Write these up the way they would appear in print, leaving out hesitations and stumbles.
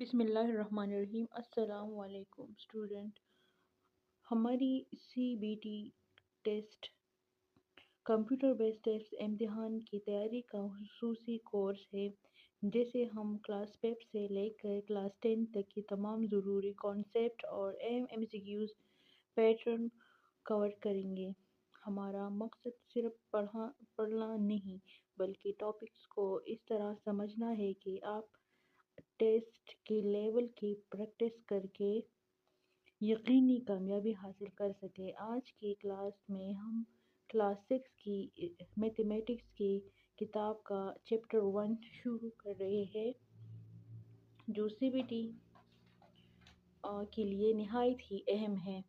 بسم اللہ الرحمن الرحیم۔ السلام علیکم اسٹوڈنٹ۔ ہماری CBT ٹیسٹ کمپیوٹر بیس ٹیسٹ امتحان کی تیاری کا خصوصی کورس ہے، جسے ہم کلاس 5 سے لے کر کلاس 10 تک کی تمام ضروری کانسیپٹ اور اہم MCQs پیٹرن کور کریں گے۔ ہمارا مقصد صرف پڑھنا نہیں بلکہ ٹاپکس کو اس طرح سمجھنا ہے کہ آپ ٹیسٹ کے لیول کی پریکٹس کر کے یقینی کامیابی حاصل کر سکیں۔ آج کی کلاس میں ہم کلاس 6 کی میتھمیٹکس کی کتاب کا چیپٹر 1 شروع کر رہے ہیں، جو CBT کے لیے نہایت ہی اہم ہے۔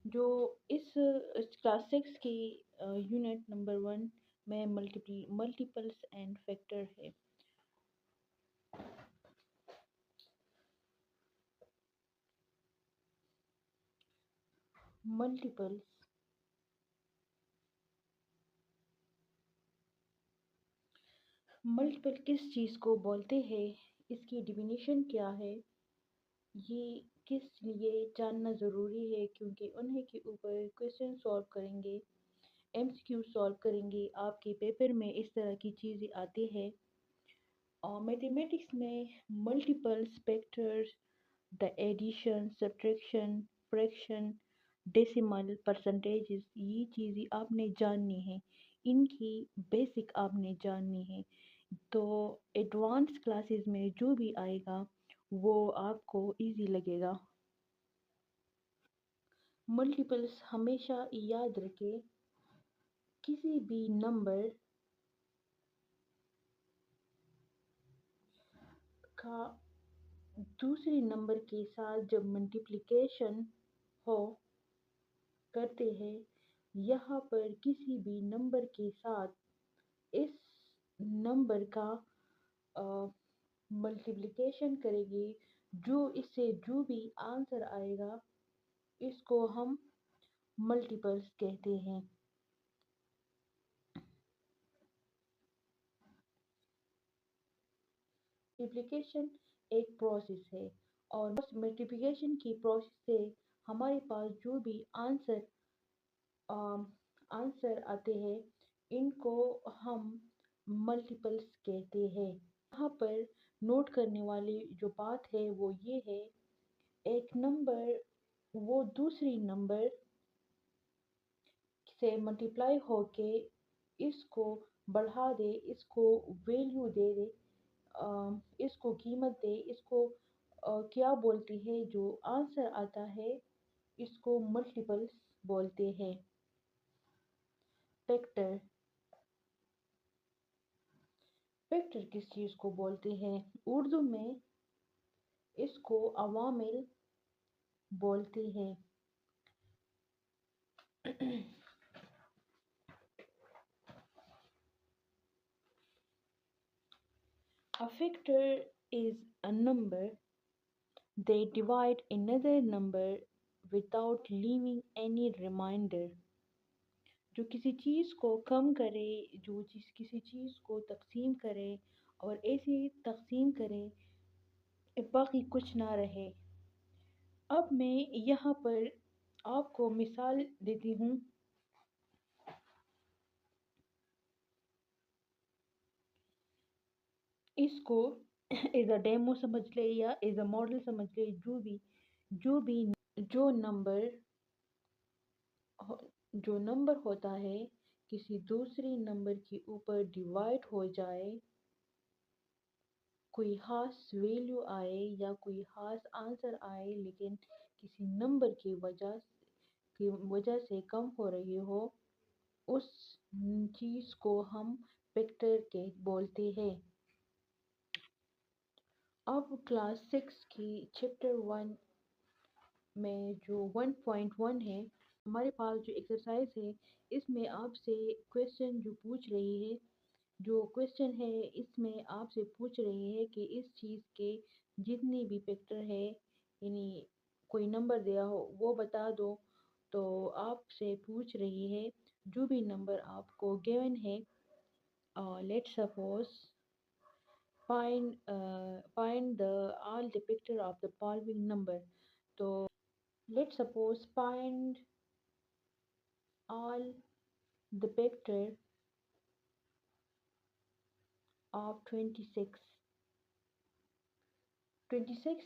جو اس کلاس 6 کی یونٹ نمبر 1 میں ملٹیپلس اینڈ فیکٹر ہے۔ ملٹیپل کس چیز کو بولتے ہیں، اس کی ڈیفینیشن کیا ہے، یہ کس لیے جاننا ضروری ہے، کیونکہ انہیں کے اوپر کویسچن سالو کریں گے، MCQ سالو کریں گے۔ آپ کے پیپر میں اس طرح کی چیزیں آتی ہیں۔ اور میتھمیٹکس میں multiples, factors, addition, subtraction, fraction, decimal, percentages, یہ چیزیں آپ نے جاننی ہیں، ان کی بیسک آپ نے جاننی ہے۔ تو ایڈوانس کلاسز میں جو بھی آئے گا وہ آپ کو ایزی لگے گا۔ ملٹیپلس ہمیشہ یاد رکھیں، کسی بھی نمبر کا دوسرے نمبر کے ساتھ جب ملٹیپلیکیشن کرتے ہیں، یہاں پر کسی بھی نمبر کے ساتھ اس نمبر کا ملٹیپلیکیشن کرے گی، اس سے جو بھی آنسر آئے گا اس کو ہم ملٹیپلس کہتے ہیں۔ ملٹیپلیکیشن ایک پروسیس ہے، اور ملٹیپلیکیشن کی پروسیس سے ہمارے پاس جو بھی آنسر آتے ہیں ان کو ہم ملٹیپلس کہتے ہیں۔ یہاں پر نوٹ کرنے والی جو بات ہے وہ یہ ہے، ایک نمبر وہ دوسری نمبر سے ملٹیپلائی ہو کے اس کو بڑھا دے، اس کو ویلیو دے دے، اس کو قیمت دے، اس کو کیا بولتے ہیں، جو آنسر آتا ہے اس کو ملٹیپلس بولتے ہیں۔ فیکٹر کس چیز کو بولتے ہیں؟ اردو میں اس کو عوامل بولتے ہیں۔ A factor is a number that divide another number without leaving any remainder۔ جو کسی چیز کو کم کرے، کسی چیز کو تقسیم کرے اور ایسی تقسیم کرے باقی کچھ نہ رہے۔ اب میں یہاں پر آپ کو مثال دیتی ہوں۔ اس کو ایز اے ڈیمو سمجھ لے یا ایز اے ماڈل سمجھ لے، جو نمبر ہوتا ہے کسی دوسری نمبر کے اوپر ڈیوائڈ ہو جائے، کوئی خاص ویلیو آئے یا کوئی خاص آنسر آئے لیکن کسی نمبر کی وجہ سے کم ہو رہی ہو، اس چیز کو ہم فیکٹر بولتے ہیں۔ اب کلاس 6 کی چیپٹر 1 میں جو 1.1 ہے، ہمارے پاس جو ایکسرسائز ہے اس میں آپ سے کویسچن جو پوچھ رہی ہے، جو کویسچن ہے اس میں آپ سے پوچھ رہی ہے کہ اس چیز کے جتنے بھی فیکٹر ہے، یعنی کوئی نمبر دیا ہو وہ بتا دو۔ تو آپ سے پوچھ رہی ہے جو بھی نمبر آپ کو گیون ہے، let suppose find the all depictor of the following number. So let's suppose find all depictor of 26। 26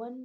1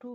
2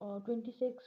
26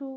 2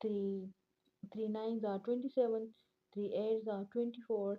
3 9 are 27, 3 8 are 24,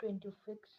26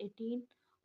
18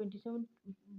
27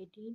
18।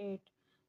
8,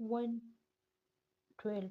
112।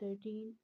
13,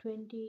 20,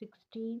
16,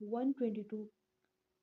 122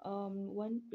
1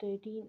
13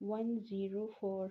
104।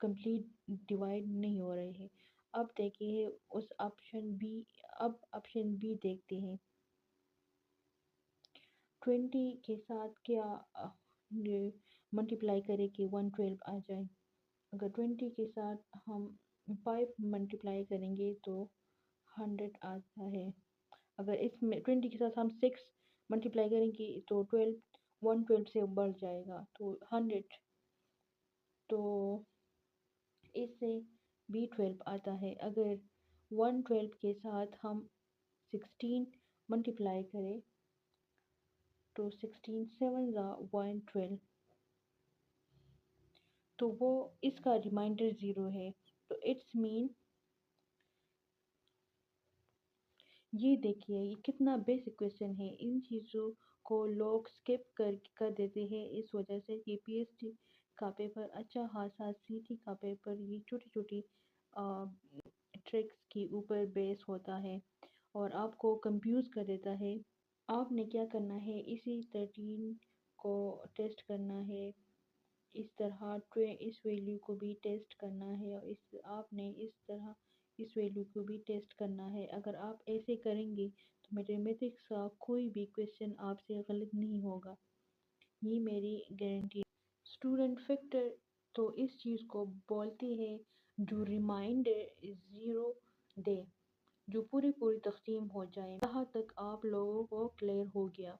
Complete divide نہیں ہو رہے ہیں۔ اب دیکھیے اس آپشن بی، اب آپشن بی دیکھتے ہیں۔ 20 کے ساتھ کیا ملٹیپلائی کرے کہ 112 آ جائے؟ اگر 20 کے ساتھ ہم 5 ملٹیپلائی کریں گے تو 100 آتا ہے۔ اگر اس میں 20 کے ساتھ ہم 6 ملٹیپلائی کریں گے تو 112 سے بڑھ جائے گا تو 100، تو اس سے B12 آتا ہے۔ اگر 112 کے ساتھ ہم 16 ملٹیپلائی کریں تو 16 7 112، تو وہ اس کا ریمائنڈر 0 ہے، تو اٹس مین یہ دیکھیے یہ کتنا بیسک کویشچن ہے۔ ان چیزوں کو لوگ سکپ کر دیتے ہیں اس وجہ سے کہ پی ایچ ڈی کا پیپر اچھا خاصا سی ٹی کا پیپر یہ چھوٹی چھوٹی ٹرکس کے اوپر بیس ہوتا ہے اور آپ کو کنفیوز کر دیتا ہے۔ آپ نے کیا کرنا ہے، اسی 13 کو ٹیسٹ کرنا ہے، اس طرح اس ویلیو کو بھی ٹیسٹ کرنا ہے، اور آپ نے اس طرح اس ویلیو کو بھی ٹیسٹ کرنا ہے۔ اگر آپ ایسے کریں گے تو میتھمیٹکس کا کوئی بھی کویشچن آپ سے غلط نہیں ہوگا، یہ میری گارنٹی ہے۔ اسٹوڈنٹ فیکٹر تو اس چیز کو بولتے ہیں جو ریمائنڈر 0 دے، جو پوری تقسیم ہو جائے۔ یہاں تک آپ لوگوں کو کلیئر ہو گیا؟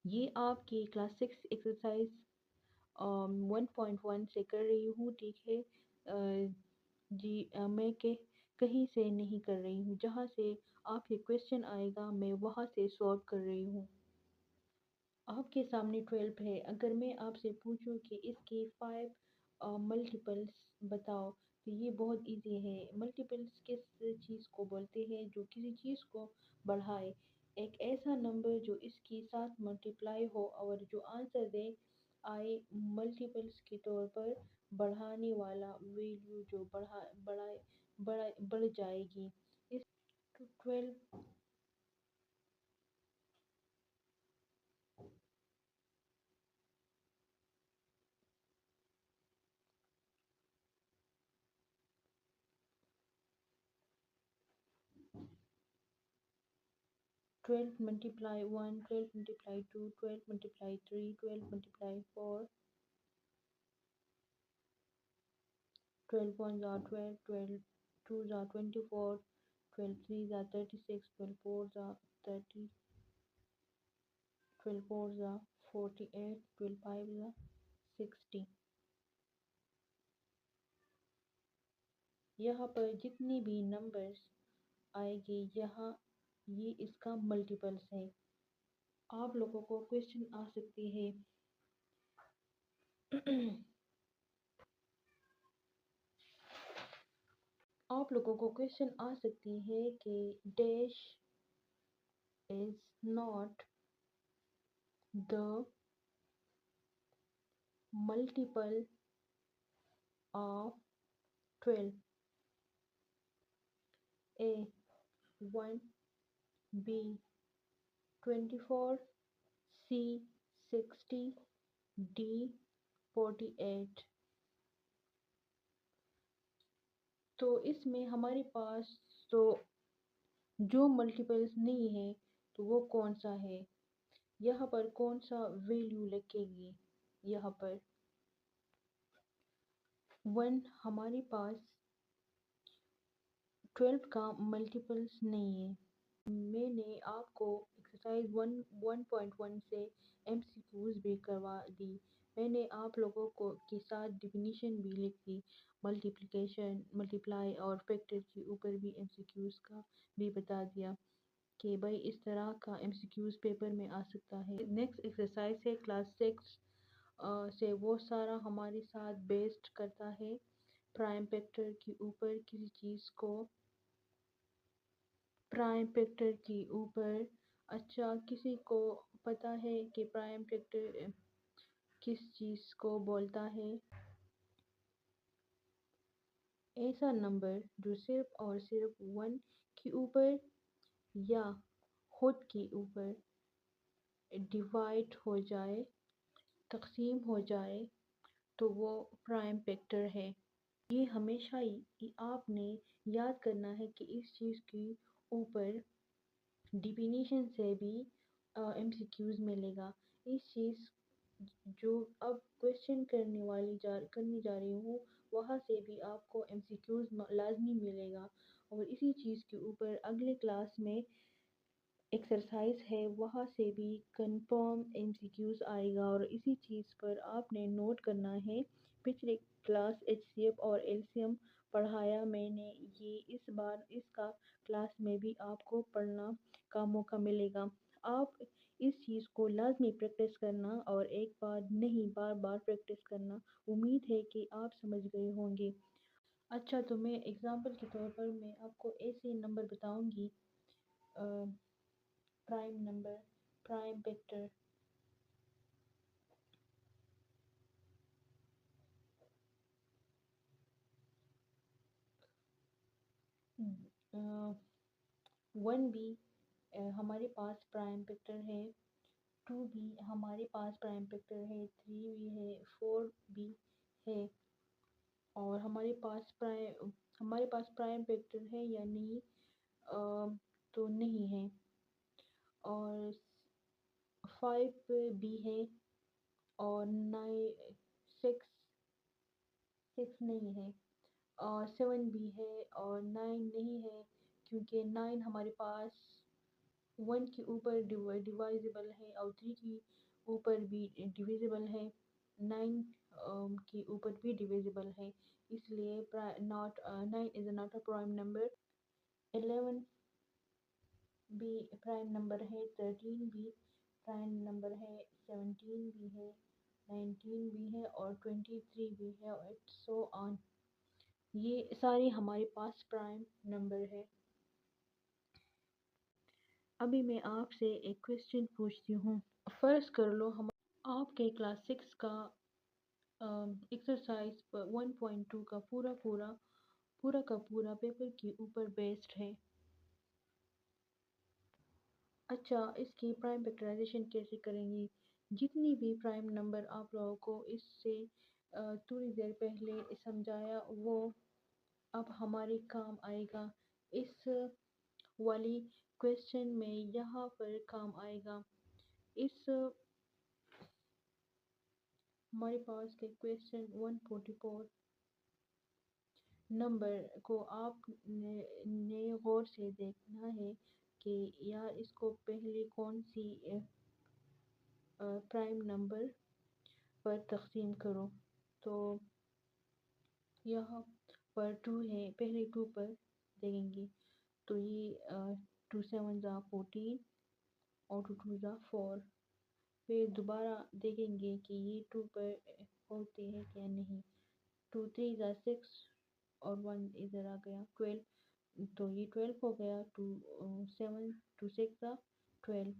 یہ آپ کی کلاس 6 ایکسرسائز 1.1 سے کر رہی ہوں، ٹھیک ہے جی، میں کہیں سے نہیں کر رہی ہوں، جہاں سے آپ کے کویشچن آئے گا میں وہاں سے سولو کر رہی ہوں۔ آپ کے سامنے 12 ہے، اگر میں آپ سے پوچھوں کہ اس کے 5 ملٹیپلس بتاؤ تو یہ بہت ایزی ہے۔ ملٹیپلس کس چیز کو بولتے ہیں؟ جو کسی چیز کو بڑھائے، ایک ایسا نمبر جو اس کے ساتھ ملٹیپلائی ہو اور جو آنسر دے آئے ملٹیپلس کے طور پر بڑھانے والا ویلیو جو بڑھ جائے گی۔ اس 12 12 multiply 1، 12 multiply 2، 12 multiply 3، 12 multiply 4، 12 1 are 12، 12 2 are 24، 12 3 are 36، 12 4 are 30، 12 4 are 48، 12 5 are 60۔ یہاں پر جتنی بھی نمبرز آئے گی یہاں یہ اس کا ملٹیپلس ہے۔ آپ لوگوں کو کویشچن آ سکتے ہیں آپ لوگوں کو کویشچن آ سکتی ہے کہ dash is not the multiple of 12، A 1، B 24، C 60، D 48۔ تو اس میں ہمارے پاس تو جو ملٹیپلس نہیں ہے تو وہ کون سا ہے؟ یہاں پر کون سا ویلیو لگے گی؟ یہاں پر 1 ہمارے پاس 12 کا ملٹیپلس نہیں ہے۔ میں نے آپ کو ایکسرسائز 1.1 سے ایم سی کیوز بھی کروا دی، میں نے آپ لوگوں کو کے ساتھ ڈیفینیشن بھی لکھ دی، ملٹیپلیکیشن، ملٹیپلائی اور فیکٹر کے اوپر بھی ایم سی کیوز کا بھی بتا دیا کہ بھائی اس طرح کا ایم سی کیوز پیپر میں آ سکتا ہے۔ نیکسٹ ایکسرسائز ہے کلاس 6 سے، وہ سارا ہمارے ساتھ بیسڈ کرتا ہے پرائم فیکٹر کے اوپر، کسی چیز کو پرائم فیکٹر کے اوپر۔ اچھا، کسی کو پتہ ہے کہ پرائم فیکٹر کس چیز کو بولتا ہے؟ ایسا نمبر جو صرف اور صرف 1 کے اوپر یا خود کے اوپر ڈیوائڈ ہو جائے، تقسیم ہو جائے تو وہ پرائم فیکٹر ہے۔ یہ ہمیشہ ہی آپ نے یاد کرنا ہے کہ اس چیز کی اوپر ڈیفینیشن سے بھی ایم سی کیوز ملے گا. اس چیز جو اب کوشچن کرنے جا رہی ہوں وہاں سے بھی آپ کو ایم سی کیوز لازمی ملے گا. اور اسی چیز کے اوپر اگلے کلاس میں ایکسرسائز ہے وہاں سے بھی کنفرم ایم سی کیوز آئے گا. اور اسی چیز پر آپ نے نوٹ کرنا ہے. پچھلے کلاس ایچ سی ایف اور ایل سی ایم پڑھایا میں نے، یہ اس بار اس کا کلاس میں بھی آپ کو پڑھنا کا موقع ملے گا. آپ اس چیز کو لازمی پریکٹس کرنا اور ایک بار نہیں بار بار پریکٹس کرنا. امید ہے کہ آپ سمجھ گئے ہوں گے. اچھا، تو میں اگزامپل کے طور پر میں آپ کو ایسے نمبر بتاؤں گی. Prime number, prime vector. One بھی ہمارے پاس پرائم ویکٹر ہے، ٹو بھی ہمارے پاس پرائم ویکٹر ہے، تھری بھی ہے، فور بھی ہے. اور ہمارے پاس پرائم ویکٹر ہے یا نہیں؟ تو نہیں ہے. اور فائیو بھی ہے اور سکس نہیں ہے. اور سیون بھی ہے اور نائن نہیں ہے، کیونکہ نائن ہمارے پاس ون کے اوپر ڈیوائزیبل ہے اور تھری کے اوپر بھی ڈویزیبل ہے، نائن کے اوپر بھی ڈویزیبل ہے. اس لیے not nine is not a prime number. 11 بھی پرائم نمبر ہے، 13 بھی پرائم نمبر ہے، 17 بھی ہے، 19 بھی ہے اور 23 بھی ہے اور سو آن. یہ سارے ہمارے پاس پرائم نمبر ہے. ابھی میں آپ سے ایک کوشچن پوچھتی ہوں. فرض کر لو آپ کے کلاس 6 کا ایکسرسائز 1.2 کا پورا پیپر کے اوپر بیسڈ ہے. اچھا، اس کی پرائم فیکٹرائزیشن کیسے کریں گے؟ جتنی بھی پرائم نمبر آپ لوگوں کو اس سے تھوڑی دیر پہلے سمجھایا وہ اب ہمارے کام آئے گا. اس والی کوشچن میں یہاں پر کام آئے گا. اس ہمارے پاس کے کوشچن 144 نمبر کو آپ نے غور سے دیکھنا ہے کہ یار اس کو پہلے کون سی پرائم نمبر پر تقسیم کرو. تو یہاں پر 2 ہے، پہلے 2 پر دیکھیں گے تو یہ 2 7 زا 14 اور 2 2 زا 4. پھر دوبارہ دیکھیں گے کہ یہ 2 پر ہوتے ہیں کیا نہیں. 2 3 زا 6 اور 1 ادھر آ گیا 12. تو یہ 12 ہو گیا. 2 7 2 6 زا 12.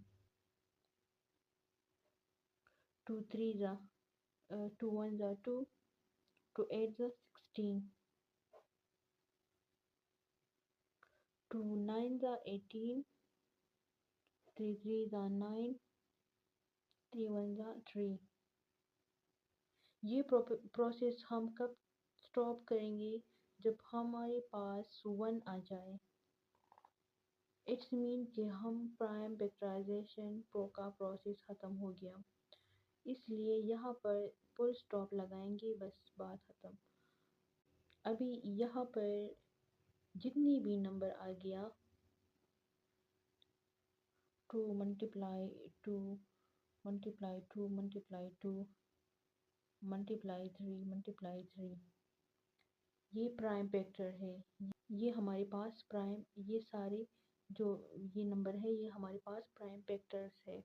2 3 زا 2 1 زا 2. 2 8 زا 16. 2 9 زا 18. 3 3 زا 9. 3 1 زا 3. یہ پروسیس ہم کب سٹاپ کریں گے؟ جب ہمارے پاس 1 آ جائے. اٹس مین کہ ہم پرائم فیکٹرائزیشن کا پروسیس ختم ہو گیا. اس لیے یہاں پر فل سٹاپ لگائیں گے، بس بات ختم. ابھی یہاں پر جتنی بھی نمبر آ گیا 2 multiply 2 multiply 2 multiply 2 multiply 3 multiply 3، یہ پرائم فیکٹر ہے. یہ ہمارے پاس پرائم، یہ سارے جو یہ نمبر ہے یہ ہمارے پاس پرائم فیکٹرز ہے.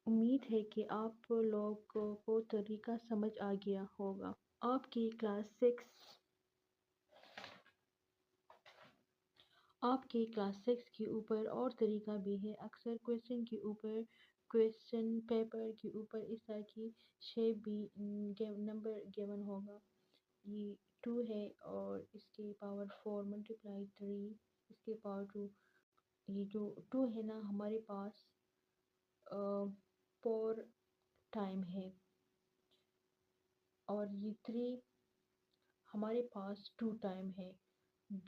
امید ہے کہ آپ لوگوں کو طریقہ سمجھ آ گیا ہوگا. آپ کی کلاس 6 کے اوپر اور طریقہ بھی ہے. اکثر کوشچن کے اوپر، کوشچن پیپر کے اوپر اس طرح کی شیپ بھی نمبر گیون ہوگا. یہ 2 ہے اور اس کی پاور 4 ملٹیپلائی 3 اس کے پاور 2. یہ جو 2 ہے نا ہمارے پاس 4 ٹائم ہے اور یہ 3 ہمارے پاس ٹو ٹائم ہے،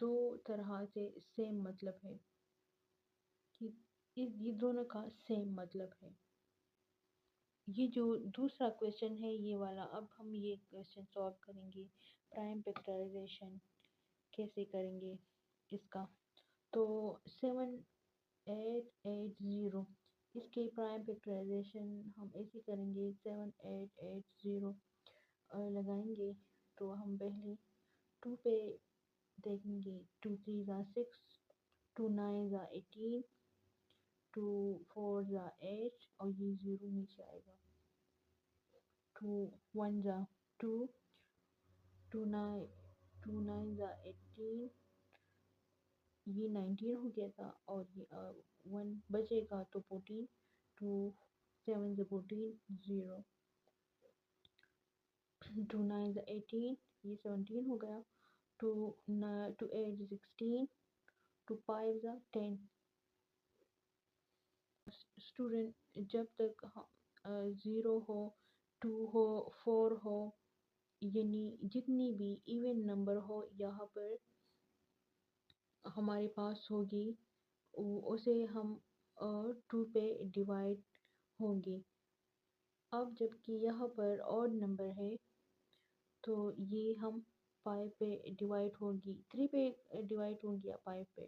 دو طرح سے سیم مطلب ہے کہ یہ دونوں کا سیم مطلب ہے۔ یہ جو دوسرا کویشچن ہے یہ والا، اب ہم یہ کویشچن سالو کریں گے، پرائم فیکٹرائزیشن کیسے کریں گے اس کا۔ تو 7880 اس کے پرائم فیکٹرائزیشن ہم ایسے کریں گے، 7880 لگائیں گے تو ہم پہلے 2 پہ دیکھیں گے، 2 3 6، 2 9 18، 2 4 8 اور یہ 0 نیچے آئے گا، 2 1 2، 2 9 2 9 18، یہ 19 ہو گیا تھا اور یہ 1 بچے گا تو 14، 2 7 14، 0، 2 9 18، یہ 17 ہو گیا، 2 8 16، 2 5 10۔ اسٹوڈنٹ جب تک 0 ہو، 2 ہو، 4 ہو، یعنی جتنی بھی ایون نمبر ہو یہاں پر ہمارے پاس ہوگی، اسے ہم 2 پہ ڈیوائڈ ہوں گے۔ اب جب کہ یہاں پر آڈ نمبر ہے تو یہ ہم 5 پہ ڈیوائڈ ہوگی، 3 پہ ڈیوائڈ ہوں گی یا 5 پہ،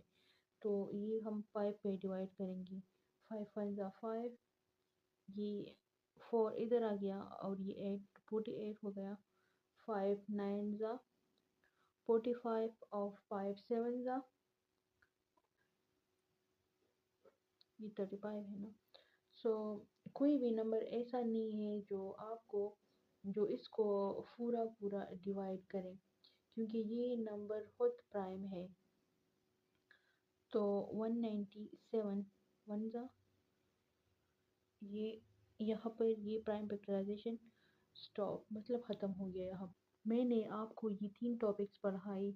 تو یہ ہم 5 پہ ڈیوائڈ کریں گے، 5 1 5، یہ 4 ادھر آ گیا اور یہ 8 48 ہو گیا، 5 9 45 اور 5 7 یہ 35 ہے نا۔ سو کوئی بھی نمبر ایسا نہیں ہے جو آپ کو جو اس کو پورا ڈیوائڈ کرے، کیونکہ یہ نمبر خود پرائم ہے۔ تو 197 1 یہ یہاں پر یہ پرائم فیکٹرائزیشن سٹاپ مطلب ختم ہو گیا یہاں۔ میں نے آپ کو یہ 3 ٹاپکس پڑھائی،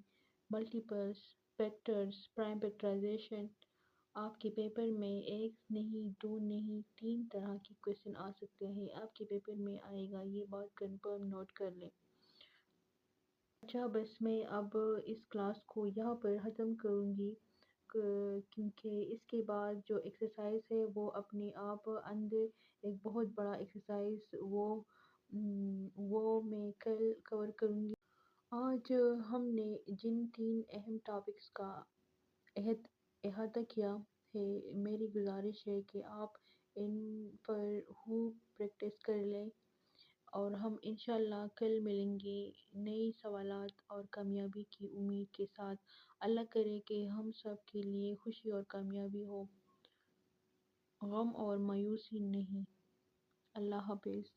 ملٹیپلس، فیکٹرز، پرائم فیکٹرائزیشن۔ آپ کے پیپر میں 1 نہیں، 2 نہیں، 3 طرح کے کویشچن آ سکتے ہیں، آپ کے پیپر میں آئے گا، یہ بات کنفرم نوٹ کر لیں۔ اچھا بس میں اب اس کلاس کو یہاں پر ختم کروں گی، کیونکہ اس کے بعد جو ایکسرسائز ہے وہ اپنے آپ اندر ایک بہت بڑا ایکسرسائز وہ میں کل کور کروں گی۔ آج ہم نے جن 3 اہم ٹاپکس کا احاطہ کیا ہے، میری گزارش ہے کہ آپ ان پر خوب پریکٹس کر لیں، اور ہم انشاءاللہ کل ملیں گے نئے سوالات اور کامیابی کی امید کے ساتھ۔ اللہ کرے کہ ہم سب کے لیے خوشی اور کامیابی ہو، غم اور مایوسی نہیں۔ اللہ حافظ۔